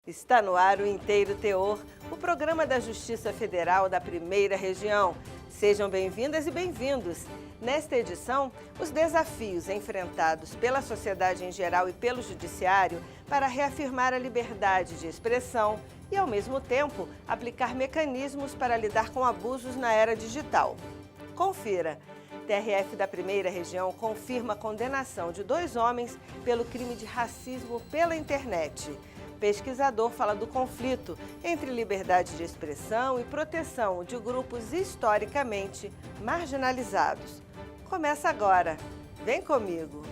Está no ar o Inteiro Teor, o programa da Justiça Federal da Primeira Região. Sejam bem-vindas e bem-vindos. Nesta edição, os desafios enfrentados pela sociedade em geral e pelo Judiciário para reafirmar a liberdade de expressão e, ao mesmo tempo, aplicar mecanismos para lidar com abusos na era digital. Confira. TRF da Primeira Região confirma a condenação de 2 homens pelo crime de racismo pela internet. Pesquisador fala do conflito entre liberdade de expressão e proteção de grupos historicamente marginalizados. Começa agora. Vem comigo.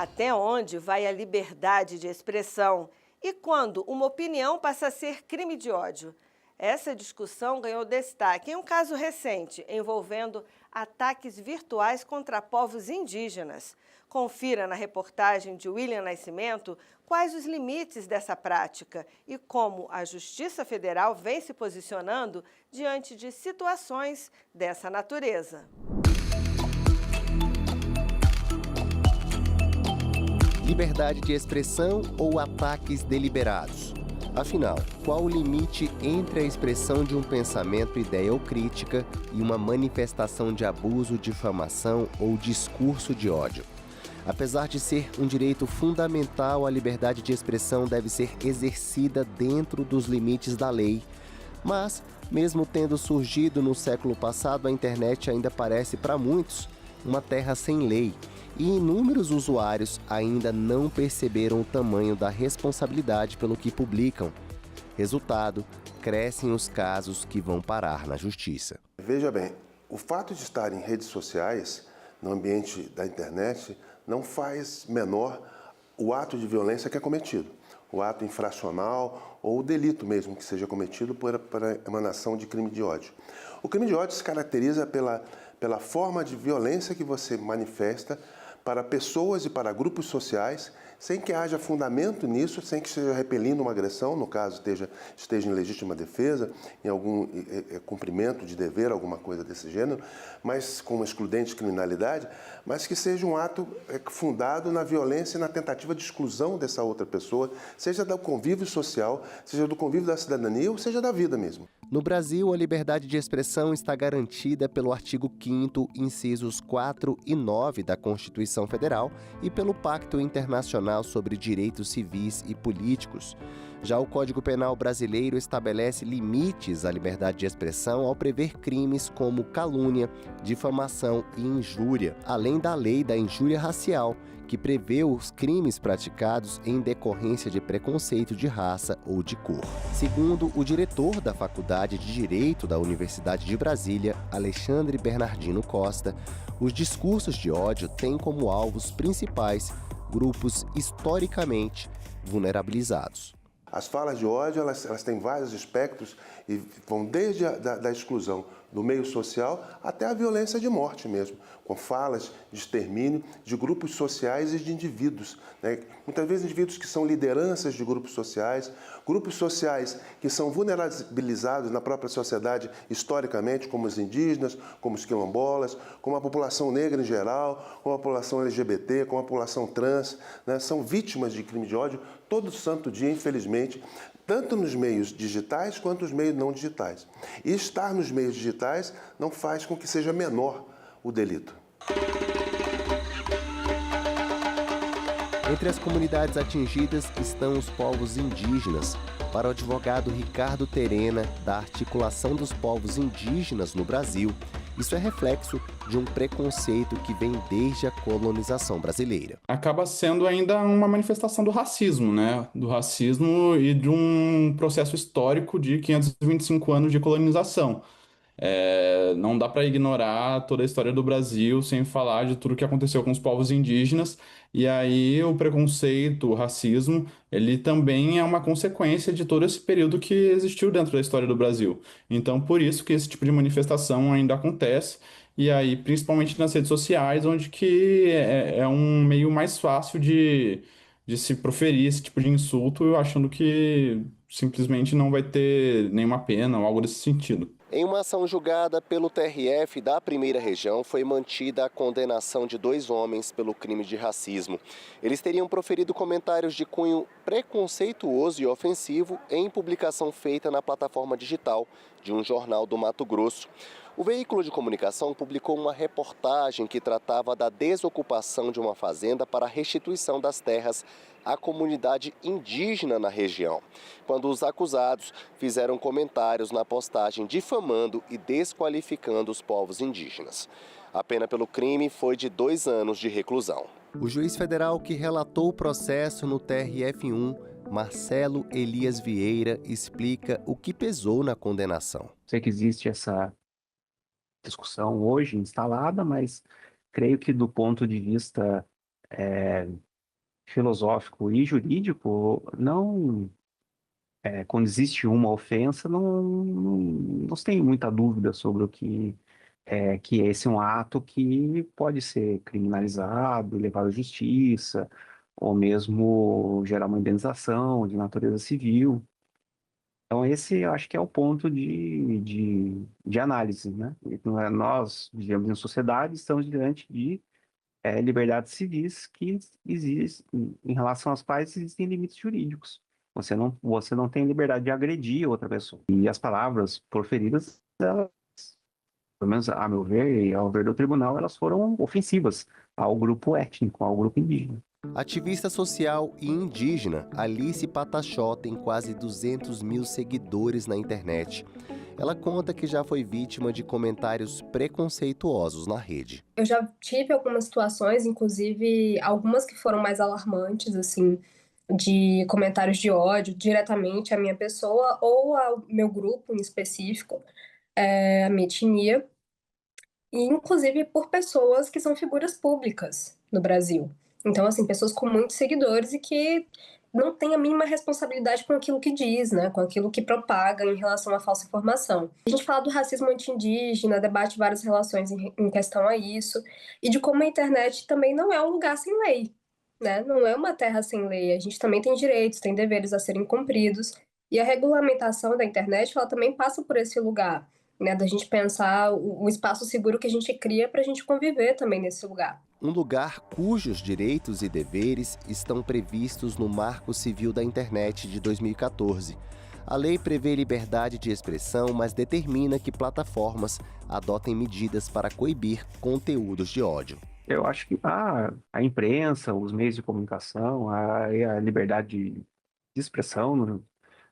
Até onde vai a liberdade de expressão? E quando uma opinião passa a ser crime de ódio? Essa discussão ganhou destaque em um caso recente envolvendo ataques virtuais contra povos indígenas. Confira na reportagem de William Nascimento quais os limites dessa prática e como a Justiça Federal vem se posicionando diante de situações dessa natureza. Liberdade de expressão ou ataques deliberados? Afinal, qual o limite entre a expressão de um pensamento, ideia ou crítica e uma manifestação de abuso, difamação ou discurso de ódio? Apesar de ser um direito fundamental, a liberdade de expressão deve ser exercida dentro dos limites da lei. Mas, mesmo tendo surgido no século passado, a internet ainda parece para muitos uma terra sem lei. E inúmeros usuários ainda não perceberam o tamanho da responsabilidade pelo que publicam. Resultado, crescem os casos que vão parar na justiça. Veja bem, o fato de estar em redes sociais, no ambiente da internet, não faz menor o ato de violência que é cometido. O ato infracional ou o delito mesmo que seja cometido por emanação de crime de ódio. O crime de ódio se caracteriza pela forma de violência que você manifesta para pessoas e para grupos sociais, sem que haja fundamento nisso, sem que esteja repelindo uma agressão, no caso esteja em legítima defesa, em algum cumprimento de dever, alguma coisa desse gênero, mas com uma excludente criminalidade, mas que seja um ato fundado na violência e na tentativa de exclusão dessa outra pessoa, seja do convívio social, seja do convívio da cidadania ou seja da vida mesmo. No Brasil, a liberdade de expressão está garantida pelo artigo 5º, incisos 4 e 9 da Constituição Federal e pelo Pacto Internacional sobre Direitos Civis e Políticos. Já o Código Penal brasileiro estabelece limites à liberdade de expressão ao prever crimes como calúnia, difamação e injúria, além da lei da injúria racial, que prevê os crimes praticados em decorrência de preconceito de raça ou de cor. Segundo o diretor da Faculdade de Direito da Universidade de Brasília, Alexandre Bernardino Costa, os discursos de ódio têm como alvos principais grupos historicamente vulnerabilizados. As falas de ódio, elas têm vários aspectos e vão desde da exclusão do meio social até a violência de morte mesmo, com falas de extermínio de grupos sociais e de indivíduos, né? Muitas vezes indivíduos que são lideranças de grupos sociais que são vulnerabilizados na própria sociedade historicamente, como os indígenas, como os quilombolas, como a população negra em geral, como a população LGBT, como a população trans, né? São vítimas de crime de ódio todo santo dia, infelizmente, tanto nos meios digitais quanto nos meios não digitais. E estar nos meios digitais não faz com que seja menor o delito. Entre as comunidades atingidas estão os povos indígenas. Para o advogado Ricardo Terena, da Articulação dos Povos Indígenas no Brasil, isso é reflexo de um preconceito que vem desde a colonização brasileira. Acaba sendo ainda uma manifestação do racismo, né? Do racismo e de um processo histórico de 525 anos de colonização. Não dá para ignorar toda a história do Brasil sem falar de tudo que aconteceu com os povos indígenas. E aí o preconceito, o racismo, ele também é uma consequência de todo esse período que existiu dentro da história do Brasil. Então, por isso que esse tipo de manifestação ainda acontece e aí principalmente nas redes sociais, onde que é um meio mais fácil de se proferir esse tipo de insulto, achando que simplesmente não vai ter nenhuma pena ou algo desse sentido. Em uma ação julgada pelo TRF da Primeira Região, foi mantida a condenação de 2 homens pelo crime de racismo. Eles teriam proferido comentários de cunho preconceituoso e ofensivo em publicação feita na plataforma digital de um jornal do Mato Grosso. O veículo de comunicação publicou uma reportagem que tratava da desocupação de uma fazenda para a restituição das terras à comunidade indígena na região, quando os acusados fizeram comentários na postagem difamando e desqualificando os povos indígenas. A pena pelo crime foi de 2 anos de reclusão. O juiz federal que relatou o processo no TRF1, Marcelo Elias Vieira, explica o que pesou na condenação. Sei que existe essa discussão hoje instalada, mas creio que do ponto de vista filosófico e jurídico, não, quando existe uma ofensa, não se tem muita dúvida sobre o que esse é um ato que pode ser criminalizado, levado à justiça, ou mesmo gerar uma indenização de natureza civil. Então, esse eu acho que é o ponto de análise, né? Nós vivemos em sociedade, estamos diante de liberdades civis que existem, em relação às quais existem limites jurídicos. Você não tem liberdade de agredir outra pessoa. E as palavras proferidas, elas, pelo menos a meu ver e ao ver do tribunal, elas foram ofensivas ao grupo étnico, ao grupo indígena. Ativista social e indígena, Alice Patachó tem quase 200 mil seguidores na internet. Ela conta que já foi vítima de comentários preconceituosos na rede. Eu já tive algumas situações, inclusive algumas que foram mais alarmantes, assim, de comentários de ódio diretamente à minha pessoa ou ao meu grupo em específico, a minha etnia, e inclusive por pessoas que são figuras públicas no Brasil. Então, assim, pessoas com muitos seguidores e que não têm a mínima responsabilidade com aquilo que diz, né, com aquilo que propaga em relação à falsa informação. A gente fala do racismo anti-indígena, debate várias relações em questão a isso, e de como a internet também não é um lugar sem lei, né? Não é uma terra sem lei. A gente também tem direitos, tem deveres a serem cumpridos, e a regulamentação da internet, ela também passa por esse lugar, né, da gente pensar o espaço seguro que a gente cria para a gente conviver também nesse lugar. Um lugar cujos direitos e deveres estão previstos no Marco Civil da Internet de 2014. A lei prevê liberdade de expressão, mas determina que plataformas adotem medidas para coibir conteúdos de ódio. Eu acho que a imprensa, os meios de comunicação, a liberdade de expressão,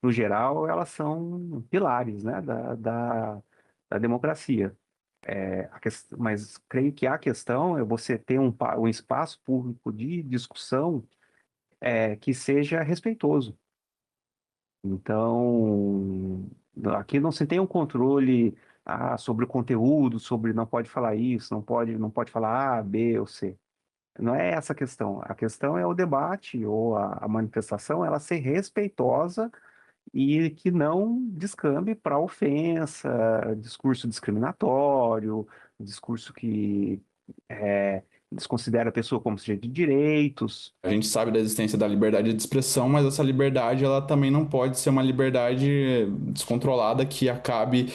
no geral, elas são pilares, né, da democracia. Mas creio que a questão é você ter um espaço público de discussão que seja respeitoso. Então, aqui não se tem um controle sobre o conteúdo, sobre não pode falar isso, não pode falar A, B ou C. Não é essa a questão. A questão é o debate ou a manifestação, ela ser respeitosa e que não descambe para ofensa, discurso discriminatório, discurso que desconsidera a pessoa como sujeito de direitos. A gente sabe da existência da liberdade de expressão, mas essa liberdade ela também não pode ser uma liberdade descontrolada que acabe,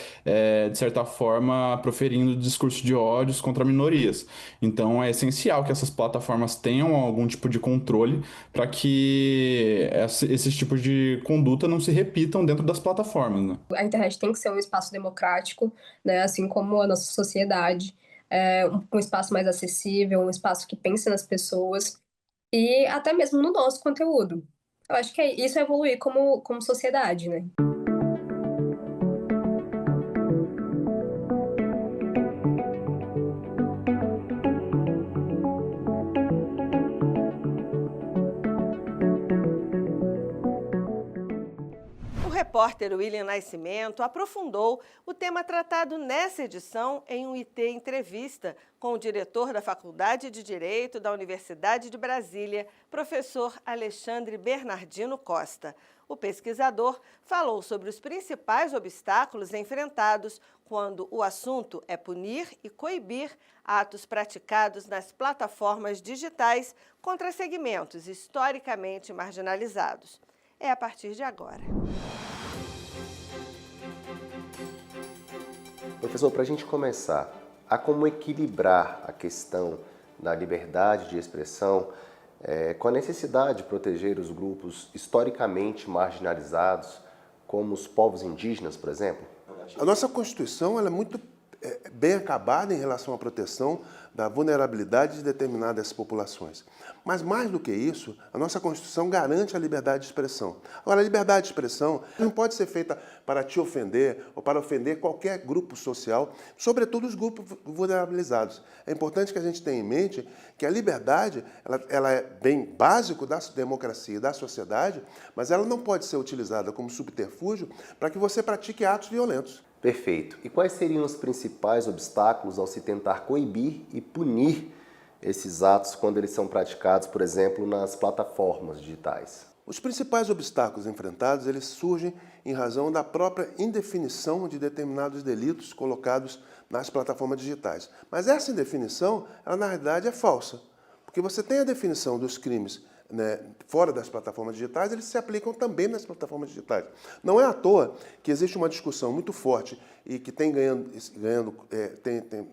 de certa forma, proferindo discurso de ódios contra minorias. Então é essencial que essas plataformas tenham algum tipo de controle para que esses tipos de conduta não se repitam dentro das plataformas, né? A internet tem que ser um espaço democrático, né, assim como a nossa sociedade. Um espaço mais acessível, um espaço que pense nas pessoas e até mesmo no nosso conteúdo. Eu acho que isso é evoluir como sociedade, né? O repórter William Nascimento aprofundou o tema tratado nessa edição em um IT Entrevista com o diretor da Faculdade de Direito da Universidade de Brasília, professor Alexandre Bernardino Costa. O pesquisador falou sobre os principais obstáculos enfrentados quando o assunto é punir e coibir atos praticados nas plataformas digitais contra segmentos historicamente marginalizados. É a partir de agora. Professor, para a gente começar, há como equilibrar a questão da liberdade de expressão com a necessidade de proteger os grupos historicamente marginalizados, como os povos indígenas, por exemplo? A nossa Constituição ela é muito bem acabada em relação à proteção da vulnerabilidade de determinadas populações. Mas mais do que isso, a nossa Constituição garante a liberdade de expressão. Agora, a liberdade de expressão não pode ser feita para te ofender ou para ofender qualquer grupo social, sobretudo os grupos vulnerabilizados. É importante que a gente tenha em mente que a liberdade ela é bem básico da democracia e da sociedade, mas ela não pode ser utilizada como subterfúgio para que você pratique atos violentos. Perfeito. E quais seriam os principais obstáculos ao se tentar coibir e punir esses atos quando eles são praticados, por exemplo, nas plataformas digitais? Os principais obstáculos enfrentados, eles surgem em razão da própria indefinição de determinados delitos colocados nas plataformas digitais. Mas essa indefinição, ela na realidade é falsa, porque você tem a definição dos crimes fora das plataformas digitais, eles se aplicam também nas plataformas digitais. Não é à toa que existe uma discussão muito forte e que tem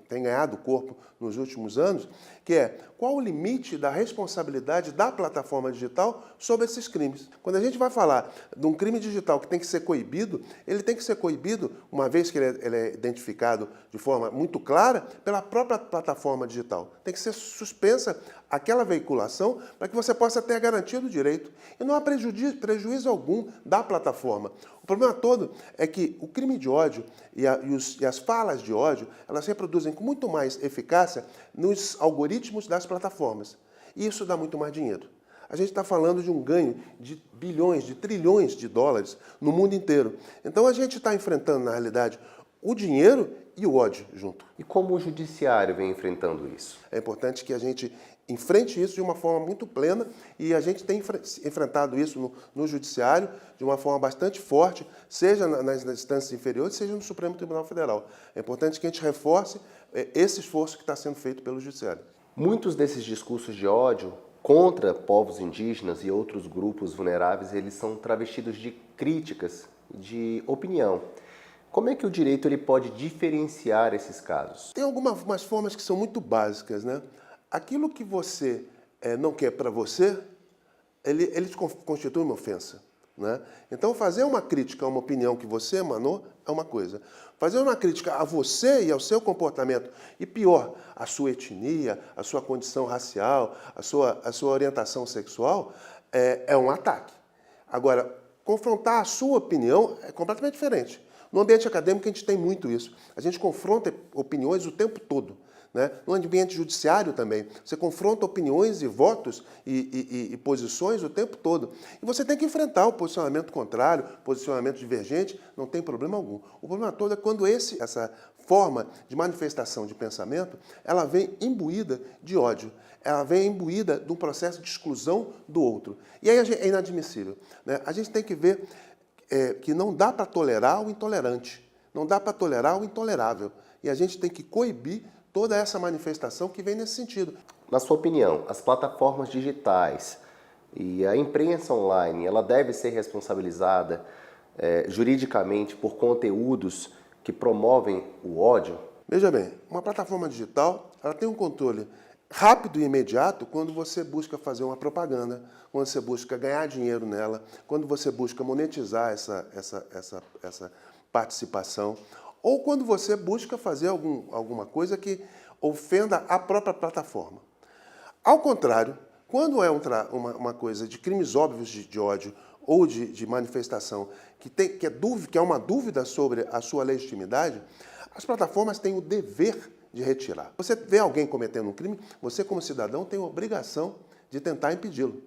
ganhado corpo nos últimos anos, que é qual o limite da responsabilidade da plataforma digital sobre esses crimes. Quando a gente vai falar de um crime digital que tem que ser coibido, ele tem que ser coibido, uma vez que ele é identificado de forma muito clara, pela própria plataforma digital. Tem que ser suspensa aquela veiculação para que você possa ter a garantia do direito. E não há prejuízo algum da plataforma. O problema todo é que o crime de ódio e as falas de ódio, elas reproduzem com muito mais eficácia nos algoritmos das plataformas. E isso dá muito mais dinheiro. A gente está falando de um ganho de bilhões, de trilhões de dólares no mundo inteiro. Então a gente está enfrentando, na realidade, o dinheiro e o ódio junto. E como o judiciário vem enfrentando isso? É importante que a gente enfrente isso de uma forma muito plena e a gente tem enfrentado isso no judiciário de uma forma bastante forte, seja nas instâncias inferiores, seja no Supremo Tribunal Federal. É importante que a gente reforce esse esforço que está sendo feito pelo judiciário. Muitos desses discursos de ódio contra povos indígenas e outros grupos vulneráveis, eles são travestidos de críticas, de opinião. Como é que o direito ele pode diferenciar esses casos? Tem algumas formas que são muito básicas, né? Aquilo que você não quer para você, ele constitui uma ofensa, né? Então, fazer uma crítica a uma opinião que você emanou é uma coisa. Fazer uma crítica a você e ao seu comportamento, e pior, a sua etnia, a sua condição racial, a sua orientação sexual, é um ataque. Agora, confrontar a sua opinião é completamente diferente. No ambiente acadêmico, a gente tem muito isso. A gente confronta opiniões o tempo todo. Né? No ambiente judiciário também, você confronta opiniões e votos e posições o tempo todo. E você tem que enfrentar o posicionamento contrário, posicionamento divergente, não tem problema algum. O problema todo é quando essa forma de manifestação de pensamento, ela vem imbuída de ódio, ela vem imbuída de um processo de exclusão do outro. E aí é inadmissível. Né? A gente tem que ver que não dá para tolerar o intolerante, não dá para tolerar o intolerável. E a gente tem que coibir toda essa manifestação que vem nesse sentido. Na sua opinião, as plataformas digitais e a imprensa online, ela deve ser responsabilizada juridicamente por conteúdos que promovem o ódio? Veja bem, uma plataforma digital ela tem um controle rápido e imediato quando você busca fazer uma propaganda, quando você busca ganhar dinheiro nela, quando você busca monetizar essa participação, ou quando você busca fazer alguma coisa que ofenda a própria plataforma. Ao contrário, quando é uma coisa de crimes óbvios de ódio ou de manifestação que é uma dúvida sobre a sua legitimidade, as plataformas têm o dever de retirar. Você vê alguém cometendo um crime, você como cidadão tem a obrigação de tentar impedi-lo.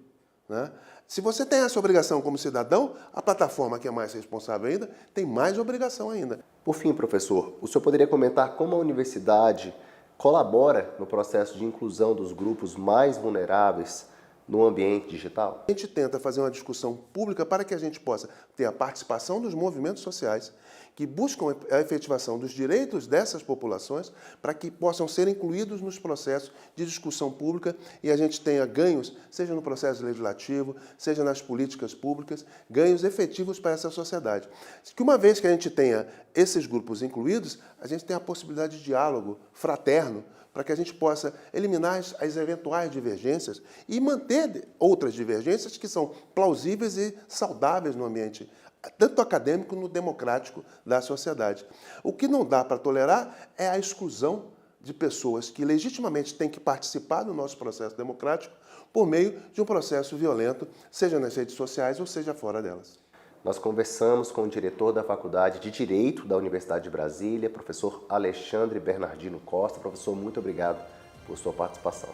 Né? Se você tem essa obrigação como cidadão, a plataforma, que é mais responsável ainda, tem mais obrigação ainda. Por fim, professor, o senhor poderia comentar como a universidade colabora no processo de inclusão dos grupos mais vulneráveis no ambiente digital? A gente tenta fazer uma discussão pública para que a gente possa ter a participação dos movimentos sociais que buscam a efetivação dos direitos dessas populações para que possam ser incluídos nos processos de discussão pública e a gente tenha ganhos, seja no processo legislativo, seja nas políticas públicas, ganhos efetivos para essa sociedade. Que uma vez que a gente tenha esses grupos incluídos, a gente tem a possibilidade de diálogo fraterno para que a gente possa eliminar as eventuais divergências e manter outras divergências que são plausíveis e saudáveis no ambiente, tanto acadêmico como democrático da sociedade. O que não dá para tolerar é a exclusão de pessoas que legitimamente têm que participar do nosso processo democrático por meio de um processo violento, seja nas redes sociais ou seja fora delas. Nós conversamos com o diretor da Faculdade de Direito da Universidade de Brasília, professor Alexandre Bernardino Costa. Professor, muito obrigado por sua participação.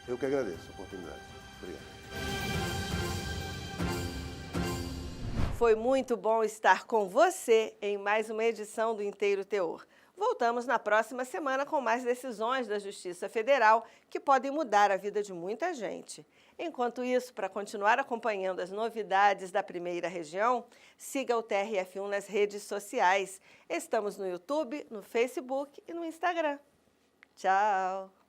Eu que agradeço a oportunidade. Obrigado. Foi muito bom estar com você em mais uma edição do Inteiro Teor. Voltamos na próxima semana com mais decisões da Justiça Federal que podem mudar a vida de muita gente. Enquanto isso, para continuar acompanhando as novidades da primeira região, siga o TRF1 nas redes sociais. Estamos no YouTube, no Facebook e no Instagram. Tchau!